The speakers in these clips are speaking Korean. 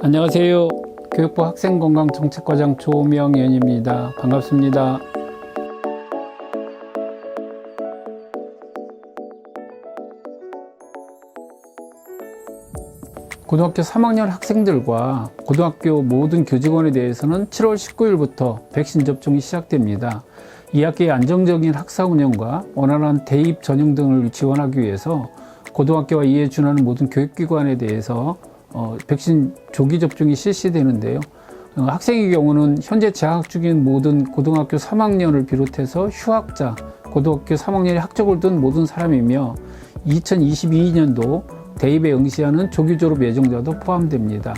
안녕하세요. 교육부 학생건강정책과장 조명연입니다. 반갑습니다. 고등학교 3학년 학생들과 고등학교 모든 교직원에 대해서는 7월 19일부터 백신 접종이 시작됩니다. 2학기의 안정적인 학사 운영과 원활한 대입 전형 등을 지원하기 위해서 고등학교와 이에 준하는 모든 교육기관에 대해서 백신 조기 접종이 실시되는데요. 학생의 경우는 현재 재학 중인 모든 고등학교 3학년을 비롯해서 휴학자, 고등학교 3학년에 학적을 둔 모든 사람이며 2022년도 대입에 응시하는 조기 졸업 예정자도 포함됩니다.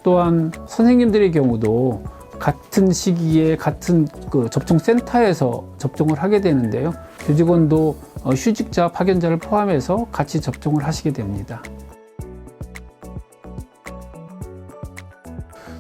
또한 선생님들의 경우도 같은 시기에 같은 접종센터에서 접종을 하게 되는데요. 교직원도 휴직자, 파견자를 포함해서 같이 접종을 하시게 됩니다.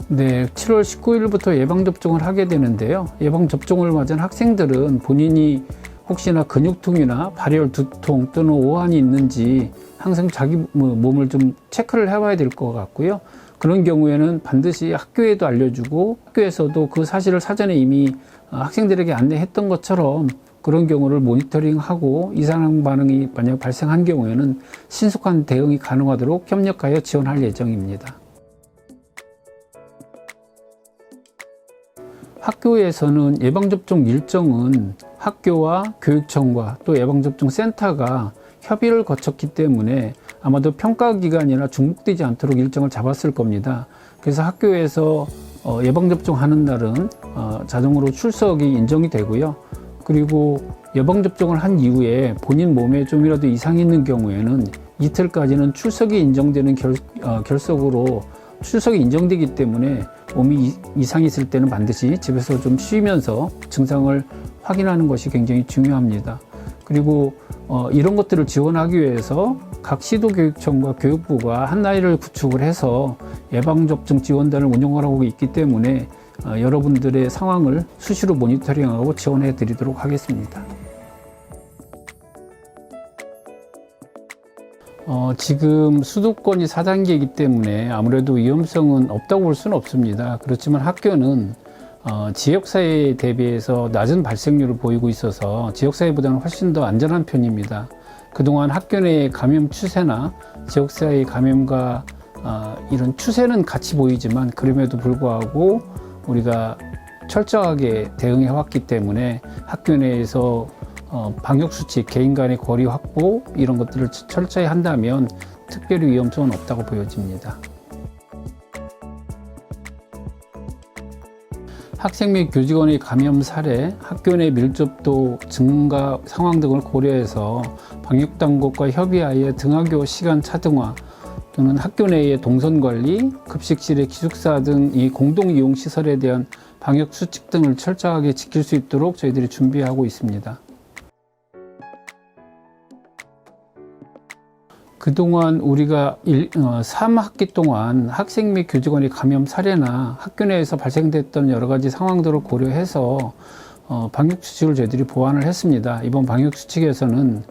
네, 7월 19일부터 예방접종을 하게 되는데요. 예방접종을 맞은 학생들은 본인이 혹시나 근육통이나 발열, 두통 또는 오한이 있는지 항상 자기 몸을 좀 체크를 해봐야 될 것 같고요. 그런 경우에는 반드시 학교에도 알려주고 학교에서도 그 사실을 사전에 이미 학생들에게 안내했던 것처럼 그런 경우를 모니터링하고 이상 반응이 만약 발생한 경우에는 신속한 대응이 가능하도록 협력하여 지원할 예정입니다. 학교에서는 예방접종 일정은 학교와 교육청과 또 예방접종센터가 협의를 거쳤기 때문에 아마도 평가기간이나 중복되지 않도록 일정을 잡았을 겁니다. 그래서 학교에서 예방접종하는 날은 자동으로 출석이 인정이 되고요. 그리고 예방접종을 한 이후에 본인 몸에 좀이라도 이상이 있는 경우에는 이틀까지는 출석이 인정되는 결석으로 출석이 인정되기 때문에 몸이 이상이 있을 때는 반드시 집에서 좀 쉬면서 증상을 확인하는 것이 굉장히 중요합니다. 그리고 이런 것들을 지원하기 위해서 각 시도교육청과 교육부가 한라인을 구축을 해서 예방접종 지원단을 운영을 하고 있기 때문에 여러분들의 상황을 수시로 모니터링하고 지원해 드리도록 하겠습니다. 지금 수도권이 4단계이기 때문에 아무래도 위험성은 없다고 볼 수는 없습니다. 그렇지만 학교는 지역사회에 대비해서 낮은 발생률을 보이고 있어서 지역사회보다는 훨씬 더 안전한 편입니다. 그동안 학교 내 감염 추세나 지역사회 감염과 이런 추세는 같이 보이지만 그럼에도 불구하고 우리가 철저하게 대응해 왔기 때문에 학교 내에서 방역수칙, 개인 간의 거리 확보 이런 것들을 철저히 한다면 특별히 위험성은 없다고 보여집니다. 학생 및 교직원의 감염 사례, 학교 내 밀접도 증가 상황 등을 고려해서 방역당국과 협의하에 등하교 시간 차등화 또는 학교 내의 동선관리, 급식실의 기숙사 등 이 공동이용시설에 대한 방역수칙 등을 철저하게 지킬 수 있도록 저희들이 준비하고 있습니다. 그동안 우리가 3학기 동안 학생 및 교직원의 감염 사례나 학교 내에서 발생됐던 여러 가지 상황들을 고려해서 방역수칙을 저희들이 보완을 했습니다. 이번 방역수칙에서는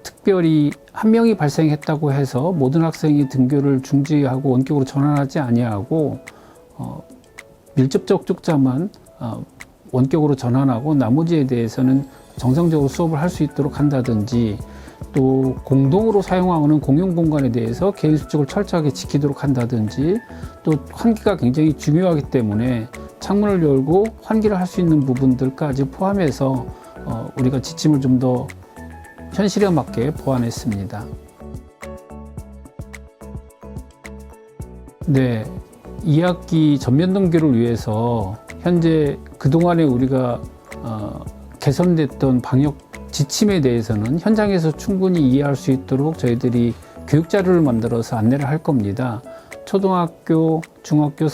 특별히 한 명이 발생했다고 해서 모든 학생이 등교를 중지하고 원격으로 전환하지 아니하고 밀접 접촉자만 원격으로 전환하고 나머지에 대해서는 정상적으로 수업을 할 수 있도록 한다든지 또 공동으로 사용하는 공용 공간에 대해서 개인 수칙을 철저하게 지키도록 한다든지 또 환기가 굉장히 중요하기 때문에 창문을 열고 환기를 할 수 있는 부분들까지 포함해서 우리가 지침을 좀 더 현실에 맞게 보완했습니다. 네, 2학기 전면 등교를 위해서 현재 그동안에 우리가 개선됐던 방역 지침에 대해서는 현장에서 충분히 이해할 수 있도록 저희들이 교육자료를 만들어서 안내를 할 겁니다. 초등학교, 중학교,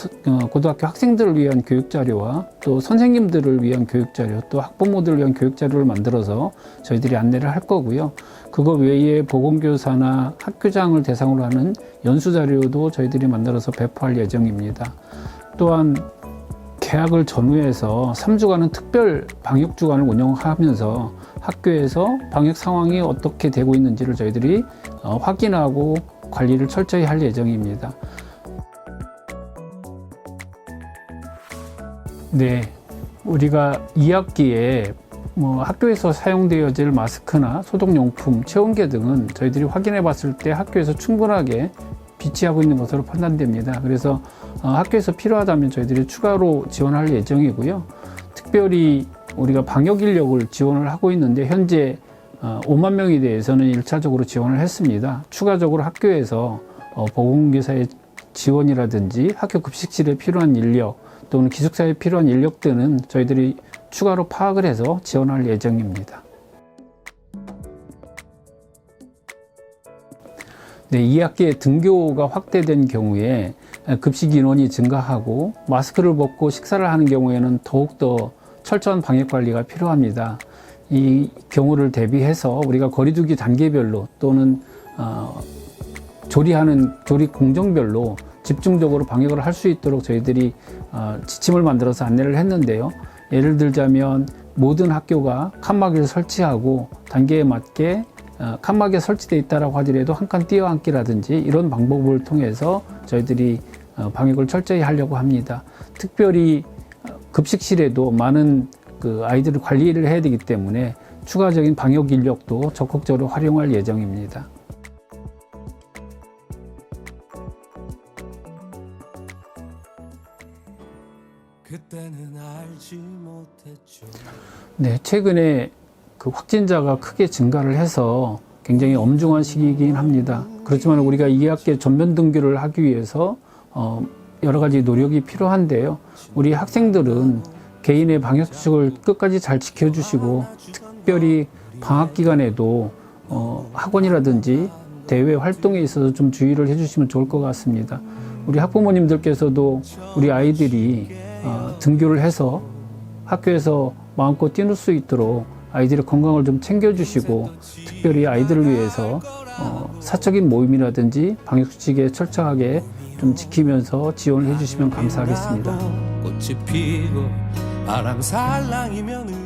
고등학교 학생들을 위한 교육자료와 또 선생님들을 위한 교육자료, 또 학부모들을 위한 교육자료를 만들어서 저희들이 안내를 할 거고요. 그거 외에 보건교사나 학교장을 대상으로 하는 연수자료도 저희들이 만들어서 배포할 예정입니다. 또한 개학을 전후해서 3주간은 특별 방역주간을 운영하면서 학교에서 방역 상황이 어떻게 되고 있는지를 저희들이 확인하고 관리를 철저히 할 예정입니다. 네, 우리가 2학기에 학교에서 사용되어질 마스크나 소독용품, 체온계 등은 저희들이 확인해 봤을 때 학교에서 충분하게 비치하고 있는 것으로 판단됩니다. 그래서 학교에서 필요하다면 저희들이 추가로 지원할 예정이고요. 특별히 우리가 방역 인력을 지원을 하고 있는데 현재 5만 명에 대해서는 1차적으로 지원을 했습니다. 추가적으로 학교에서 보건교사의 지원이라든지 학교 급식실에 필요한 인력 또는 기숙사에 필요한 인력 등은 저희들이 추가로 파악을 해서 지원할 예정입니다. 네, 2학기에 등교가 확대된 경우에 급식 인원이 증가하고 마스크를 벗고 식사를 하는 경우에는 더욱더 철저한 방역 관리가 필요합니다. 이 경우를 대비해서 우리가 거리두기 단계별로 또는 조리 공정별로 집중적으로 방역을 할 수 있도록 저희들이 지침을 만들어서 안내를 했는데요. 예를 들자면 모든 학교가 칸막이를 설치하고 단계에 맞게 칸막이가 설치되어 있다고 하더라도 한 칸 띄어앉기라든지 이런 방법을 통해서 저희들이 방역을 철저히 하려고 합니다. 특별히 급식실에도 많은 아이들을 관리를 해야 되기 때문에 추가적인 방역 인력도 적극적으로 활용할 예정입니다. 네, 최근에 확진자가 크게 증가를 해서 굉장히 엄중한 시기이긴 합니다. 그렇지만 우리가 2학기 전면 등교를 하기 위해서 여러 가지 노력이 필요한데요. 우리 학생들은 개인의 방역 수칙을 끝까지 잘 지켜주시고 특별히 방학 기간에도 학원이라든지 대외 활동에 있어서 좀 주의를 해주시면 좋을 것 같습니다. 우리 학부모님들께서도 우리 아이들이 등교를 해서 학교에서 마음껏 뛰놀 수 있도록 아이들의 건강을 좀 챙겨주시고 특별히 아이들을 위해서 사적인 모임이라든지 방역수칙에 철저하게 좀 지키면서 지원을 해주시면 감사하겠습니다. 꽃이 피고 바람 살랑이면